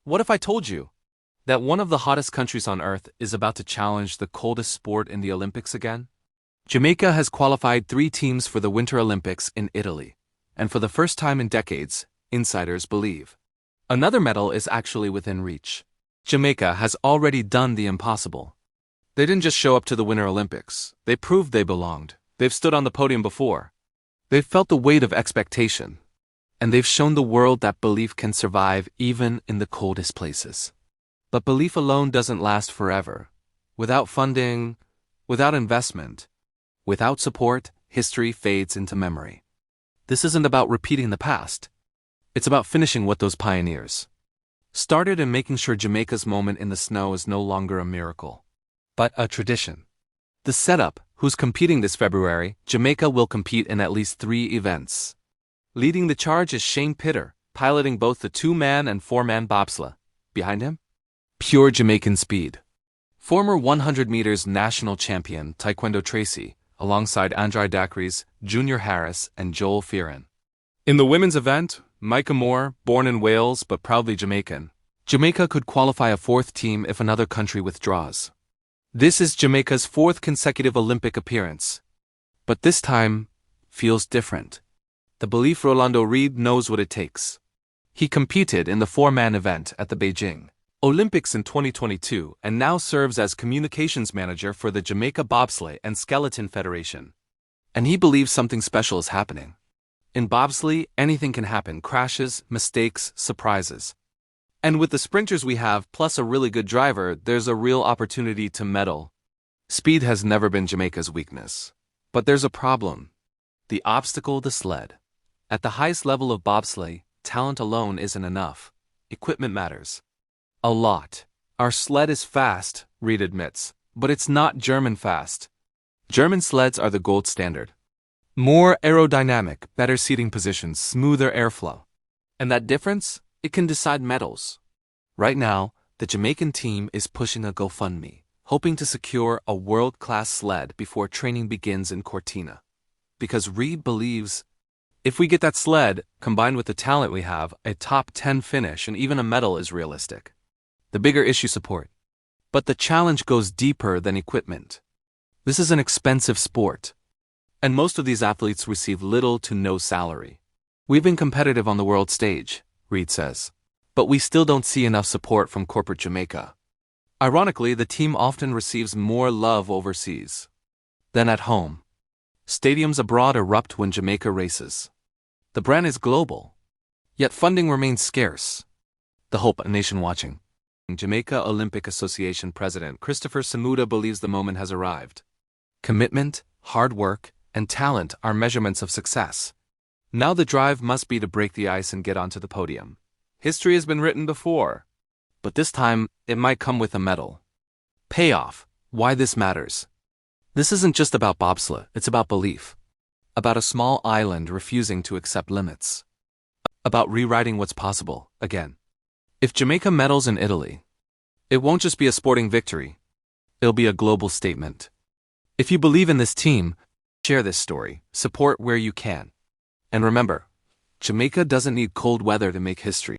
What if I told you that one of the hottest countries on earth is about to challenge the coldest sport in the Olympics again? Jamaica has qualified 3 teams for the Winter Olympics in Italy, and for the first time in decades, insiders believe another medal is actually within reach. Jamaica has already done the impossible. They didn't just show up to the Winter Olympics, they proved they belonged. They've stood on the podium before. They've felt the weight of expectation. And they've shown the world that belief can survive even in the coldest places. But belief alone doesn't last forever. Without funding, without investment, without support, history fades into memory. This isn't about repeating the past. It's about finishing what those pioneers started and making sure Jamaica's moment in the snow is no longer a miracle, but a tradition. The setup, who's competing this February, Jamaica will compete in at least 3 events. Leading the charge is Shane Pitter, piloting both the 2-man and 4-man bobsleigh. Behind him, pure Jamaican speed. Former 100 meters national champion Taekwondo Tracy, alongside Andrei Dacres, Junior Harris, and Joel Fearon. In the women's event, Micah Moore, born in Wales but proudly Jamaican. Jamaica could qualify a 4th team if another country withdraws. This is Jamaica's 4th consecutive Olympic appearance. But this time feels different. The belief Rolando Reid knows what it takes. He competed in the 4-man event at the Beijing Olympics in 2022 and now serves as communications manager for the Jamaica Bobsleigh and Skeleton Federation. And he believes something special is happening. In bobsleigh, anything can happen: crashes, mistakes, surprises. And with the sprinters we have, plus a really good driver, there's a real opportunity to medal. Speed has never been Jamaica's weakness. But there's a problem. The obstacle, the sled. At the highest level of bobsleigh, talent alone isn't enough. Equipment matters. A lot. Our sled is fast, Reid admits, but it's not German fast. German sleds are the gold standard. More aerodynamic, better seating positions, smoother airflow. And that difference? It can decide medals. Right now, the Jamaican team is pushing a GoFundMe, hoping to secure a world-class sled before training begins in Cortina. Because Reid believes if we get that sled, combined with the talent we have, a top 10 finish and even a medal is realistic. The bigger issue, support. But the challenge goes deeper than equipment. This is an expensive sport. And most of these athletes receive little to no salary. We've been competitive on the world stage, Reid says. But we still don't see enough support from corporate Jamaica. Ironically, the team often receives more love overseas than at home. Stadiums abroad erupt when Jamaica races. The brand is global, yet funding remains scarce. The hope a nation watching. Jamaica Olympic Association President Christopher Samuda believes the moment has arrived. Commitment, hard work, and talent are measurements of success. Now the drive must be to break the ice and get onto the podium. History has been written before, but this time it might come with a medal. Payoff, why this matters. This isn't just about bobsleigh, it's about belief. About a small island refusing to accept limits. About rewriting what's possible, again. If Jamaica medals in Italy, it won't just be a sporting victory, it'll be a global statement. If you believe in this team, share this story, support where you can. And remember, Jamaica doesn't need cold weather to make history.